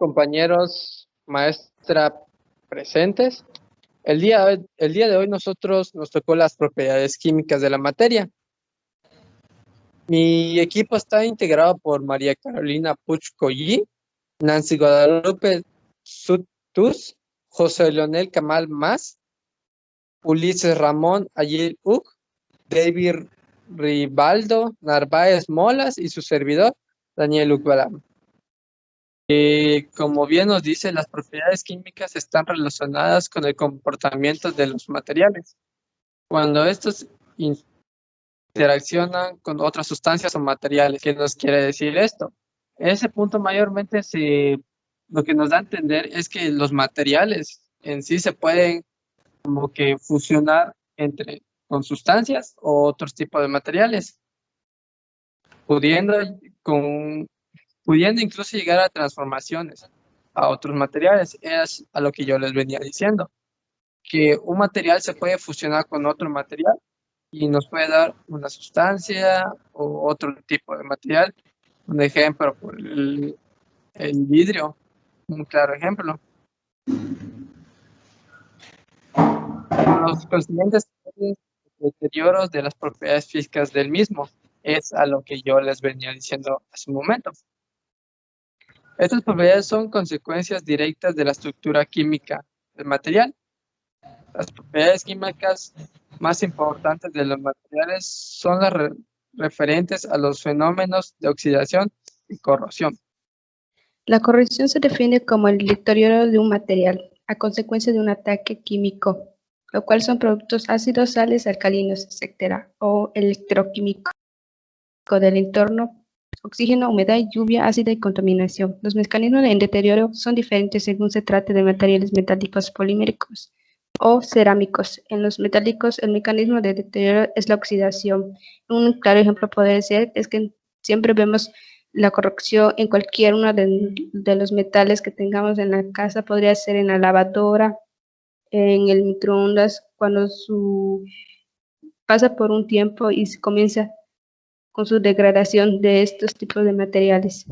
Compañeros, maestra presentes. El día de hoy nosotros nos tocó las propiedades químicas de la materia. Mi equipo está integrado por María Carolina Puch Collí, Nancy Guadalupe Sutus, José Leonel Camal Más, Ulises Ramón Ayil Uc, David Rivaldo Narváez Molas y su servidor, Daniel Ucbalam. Como bien nos dice, las propiedades químicas están relacionadas con el comportamiento de los materiales. Cuando estos interaccionan con otras sustancias o materiales, ¿qué nos quiere decir esto? Ese punto mayormente lo que nos da a entender es que los materiales en sí se pueden como que fusionar con sustancias o otros tipos de materiales, pudiendo con pudiendo incluso llegar a transformaciones a otros materiales. Es a lo que yo les venía diciendo, que un material se puede fusionar con otro material y nos puede dar una sustancia o otro tipo de material. Un ejemplo, por el vidrio, un claro ejemplo. Los consiguientes deterioros de las propiedades físicas del mismo es a lo que yo les venía diciendo hace un momento. Estas propiedades son consecuencias directas de la estructura química del material. Las propiedades químicas más importantes de los materiales son las referentes a los fenómenos de oxidación y corrosión. La corrosión se define como el deterioro de un material a consecuencia de un ataque químico, lo cual son productos ácidos, sales, alcalinos, etc., o electroquímico del entorno, oxígeno, humedad, lluvia ácida y contaminación. Los mecanismos de deterioro son diferentes según se trate de materiales metálicos poliméricos o cerámicos. En los metálicos, el mecanismo de deterioro es la oxidación. Un claro ejemplo podría ser es que siempre vemos la corrosión en cualquier uno de los metales que tengamos en la casa, podría ser en la lavadora, en el microondas, cuando pasa por un tiempo y se comienza con su degradación de estos tipos de materiales.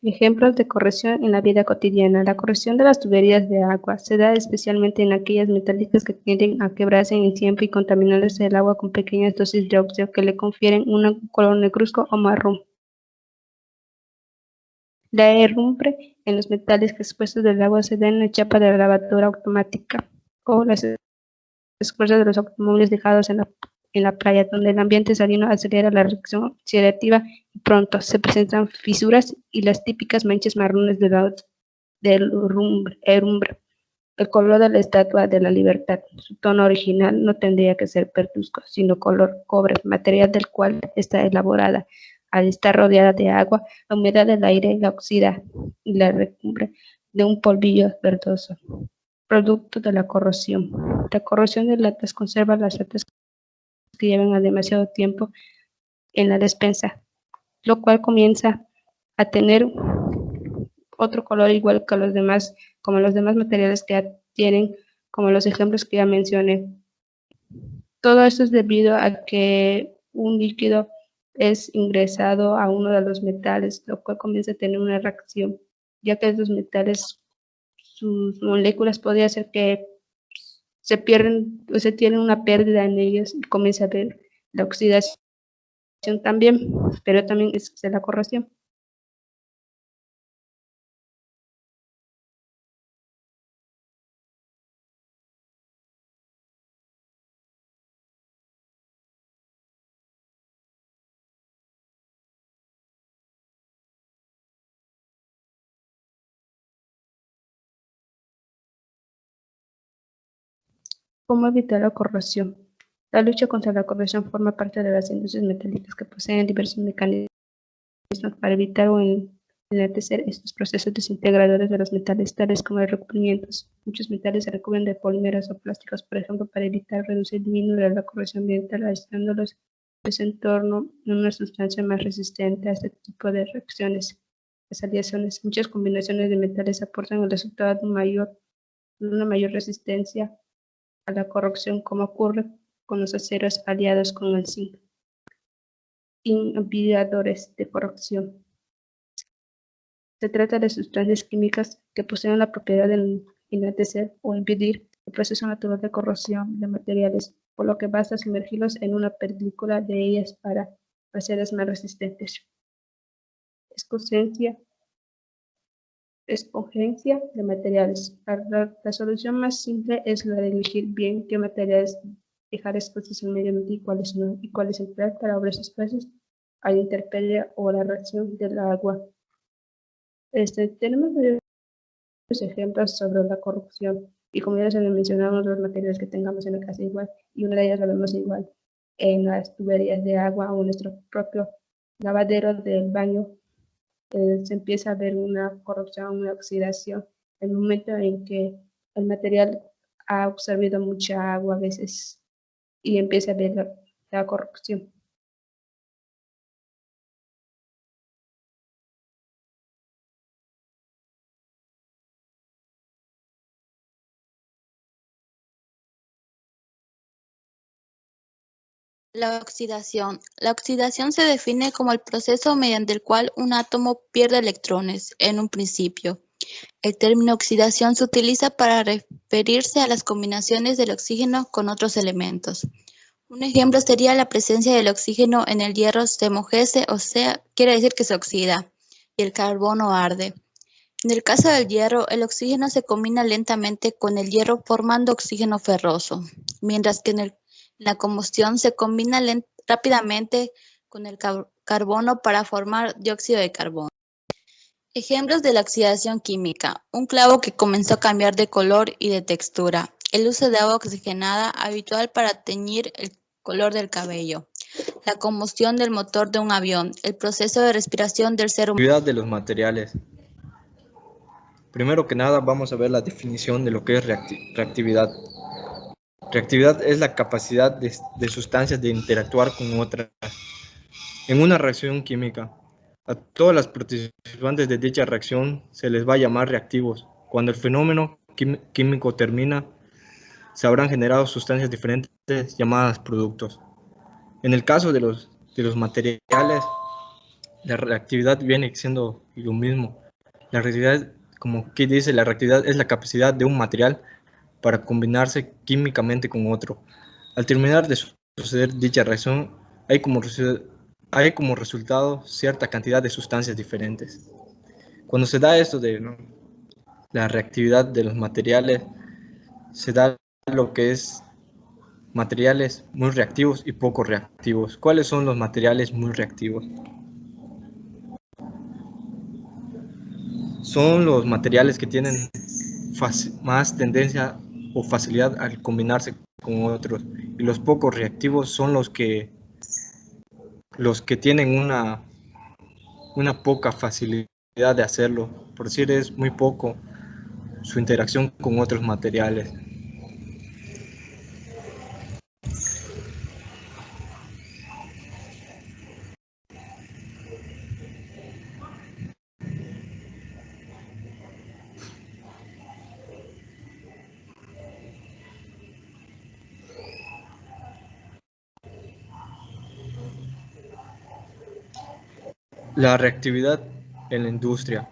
Ejemplos de corrosión en la vida cotidiana. La corrosión de las tuberías de agua se da especialmente en aquellas metálicas que tienden a quebrarse en el tiempo y contaminándose el agua con pequeñas dosis de óxido que le confieren un color negruzco o marrón. La herrumbre en los metales expuestos del agua se da en la chapa de la lavadora automática o las esfuerzos de los automóviles dejados en la playa, donde el ambiente salino acelera la reacción oxidativa y pronto se presentan fisuras y las típicas manchas marrones del herrumbre. El color de la Estatua de la Libertad. Su tono original no tendría que ser parduzco, sino color cobre, material del cual está elaborada. Al estar rodeada de agua, la humedad del aire la oxida y la recubre de un polvillo verdoso. Producto de la corrosión. La corrosión de latas conserva las latas que llevan a demasiado tiempo en la despensa, lo cual comienza a tener otro color igual que los demás, como los demás materiales que ya tienen, como los ejemplos que ya mencioné. Todo esto es debido a que un líquido es ingresado a uno de los metales, lo cual comienza a tener una reacción, ya que estos metales, sus moléculas podría hacer que se pierden o se tiene una pérdida en ellos y comienza a ver la oxidación también, pero también es la corrosión. ¿Cómo evitar la corrosión? La lucha contra la corrosión forma parte de las industrias metálicas que poseen diversos mecanismos para evitar o enlentecer estos procesos desintegradores de los metales, tales como los recubrimientos. Muchos metales se recubren de polímeros o plásticos, por ejemplo, para evitar, reducir y disminuir la corrosión ambiental, aislándolos de su entorno en una sustancia más resistente a este tipo de reacciones. Las aleaciones, muchas combinaciones de metales aportan el resultado de una mayor resistencia a la corrosión, como ocurre con los aceros aliados con el zinc. Inhibidores de corrosión. Se trata de sustancias químicas que poseen la propiedad de enaltecer o impedir el proceso natural de corrosión de materiales, por lo que basta sumergirlos en una película de ellas para hacerlas más resistentes. Escogencia de materiales. La solución más simple es la de elegir bien qué materiales dejar expuestos al medio ambiente y cuáles emplear para obras expuestas a la intemperie o la reacción del agua. Tenemos varios ejemplos sobre la corrupción y como ya les había mencionado, los materiales que tengamos en la casa igual, y una de ellas la vemos igual en las tuberías de agua o en nuestro propio lavadero del baño. Se empieza a ver una corrupción, una oxidación, el momento en que el material ha absorbido mucha agua a veces y empieza a ver la corrupción. La oxidación. La oxidación se define como el proceso mediante el cual un átomo pierde electrones en un principio. El término oxidación se utiliza para referirse a las combinaciones del oxígeno con otros elementos. Un ejemplo sería la presencia del oxígeno en el hierro se enmojece, o sea, quiere decir que se oxida, y el carbono arde. En el caso del hierro, el oxígeno se combina lentamente con el hierro formando oxígeno ferroso, mientras que en la combustión se combina rápidamente con el carbono para formar dióxido de carbono. Ejemplos de la oxidación química. Un clavo que comenzó a cambiar de color y de textura. El uso de agua oxigenada habitual para teñir el color del cabello. La combustión del motor de un avión. El proceso de respiración del ser humano. Actividad de los materiales. Primero que nada vamos a ver la definición de lo que es reactividad. Reactividad es la capacidad de sustancias de interactuar con otras en una reacción química. A todas las participantes de dicha reacción se les va a llamar reactivos. Cuando el fenómeno químico termina, se habrán generado sustancias diferentes llamadas productos. En el caso de los materiales, la reactividad viene siendo lo mismo. La reactividad, como aquí dice, la reactividad es la capacidad de un material para combinarse químicamente con otro. Al terminar de suceder dicha reacción, hay como resultado cierta cantidad de sustancias diferentes. Cuando se da esto de la reactividad de los materiales, se da lo que es materiales muy reactivos y poco reactivos. ¿Cuáles son los materiales muy reactivos? Son los materiales que tienen más tendencia o facilidad al combinarse con otros, y los poco reactivos son los que tienen una poca facilidad de hacerlo, por decir es muy poco su interacción con otros materiales. La reactividad en la industria.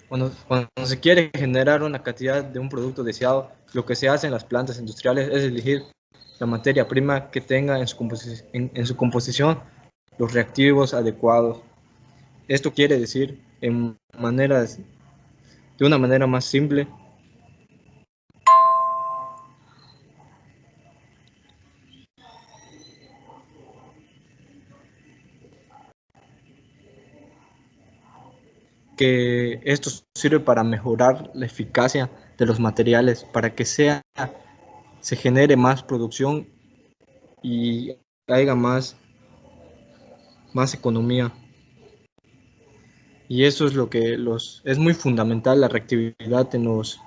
Cuando se quiere generar una cantidad de un producto deseado, lo que se hace en las plantas industriales es elegir la materia prima que tenga en su composición los reactivos adecuados. Esto quiere decir, de una manera más simple, que esto sirve para mejorar la eficacia de los materiales, para que se genere más producción y haya más economía. Y eso es lo que es muy fundamental, la reactividad en los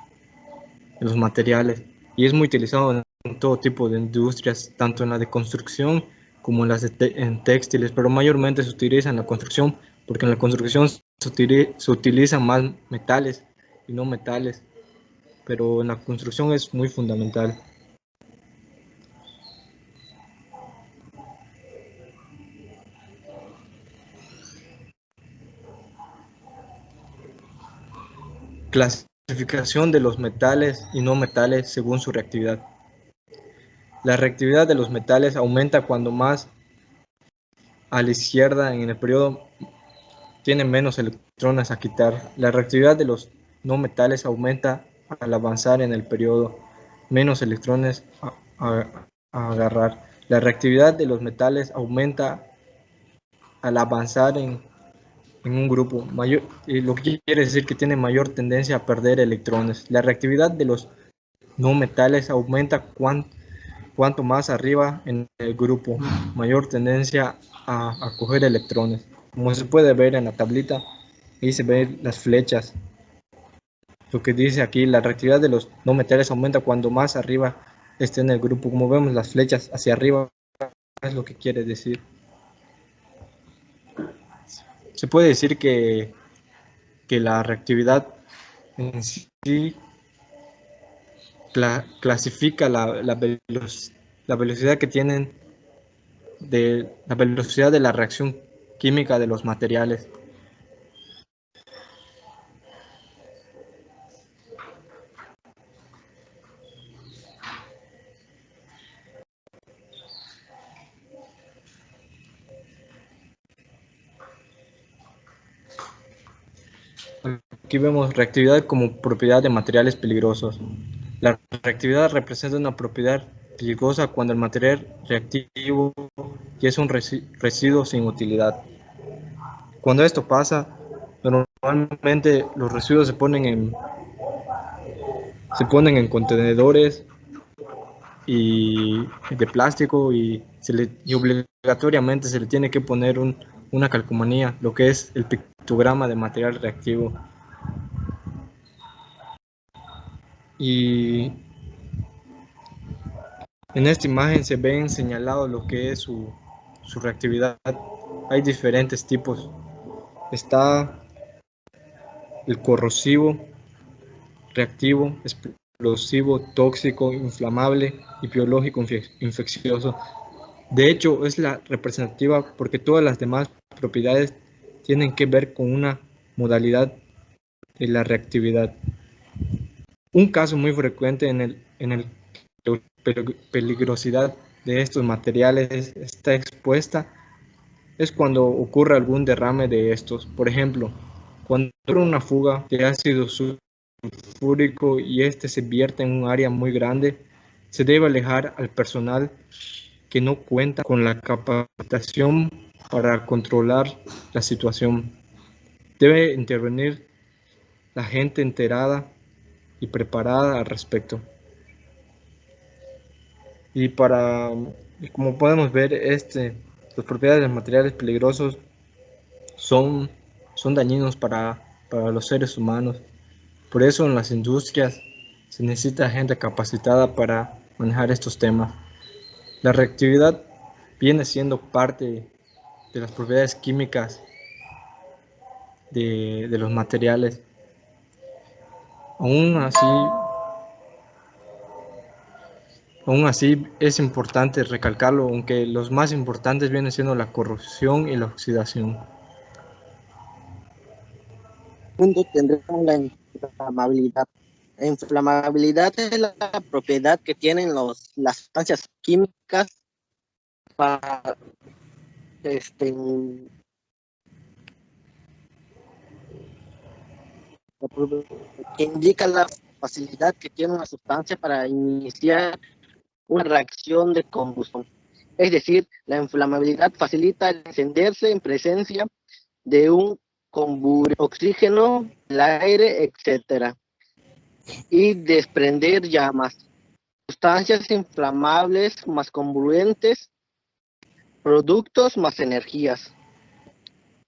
materiales, y es muy utilizado en todo tipo de industrias, tanto en la de construcción como en textiles, pero mayormente se utiliza en la construcción, porque en la construcción se utilizan más metales y no metales, pero en la construcción es muy fundamental. Clasificación de los metales y no metales según su reactividad. La reactividad de los metales aumenta cuando más a la izquierda en el periodo tiene menos electrones a quitar. La reactividad de los no metales aumenta al avanzar en el periodo, menos electrones a agarrar. La reactividad de los metales aumenta al avanzar en un grupo, lo que quiere decir que tiene mayor tendencia a perder electrones. La reactividad de los no metales aumenta cuanto más arriba en el grupo, mayor tendencia a coger electrones. Como se puede ver en la tablita, ahí se ven las flechas. Lo que dice aquí, la reactividad de los no metales aumenta cuando más arriba esté en el grupo. Como vemos las flechas hacia arriba, es lo que quiere decir. Se puede decir que la reactividad en sí clasifica la velocidad que tienen de la velocidad de la reacción química de los materiales. Aquí vemos reactividad como propiedad de materiales peligrosos. La reactividad representa una propiedad peligrosa cuando el material reactivo ya es un residuo sin utilidad. Cuando esto pasa, normalmente los residuos se ponen en contenedores de plástico y obligatoriamente se le tiene que poner una calcomanía, lo que es el pictograma de material reactivo. Y en esta imagen se ven señalado lo que es su reactividad. Hay diferentes tipos. Está el corrosivo, reactivo, explosivo, tóxico, inflamable y biológico infeccioso. De hecho, es la representativa porque todas las demás propiedades tienen que ver con una modalidad de la reactividad. Un caso muy frecuente en el peligrosidad de estos materiales está expuesta es cuando ocurre algún derrame de estos. Por ejemplo, cuando ocurre una fuga de ácido sulfúrico y este se vierte en un área muy grande, se debe alejar al personal que no cuenta con la capacitación para controlar la situación. Debe intervenir la gente enterada y preparada al respecto. Y como podemos ver, las propiedades de los materiales peligrosos son dañinos para los seres humanos. Por eso en las industrias se necesita gente capacitada para manejar estos temas. La reactividad viene siendo parte de las propiedades químicas de los materiales. Aún así es importante recalcarlo, aunque los más importantes vienen siendo la corrosión y la oxidación. Segundo, tendremos la inflamabilidad. La inflamabilidad es la propiedad que tienen las sustancias químicas para que indica la facilidad que tiene una sustancia para iniciar una reacción de combustión. Es decir, la inflamabilidad facilita el encenderse en presencia de un combustible, oxígeno, el aire, etc. Y desprender llamas. Sustancias inflamables más combustibles, productos más energías.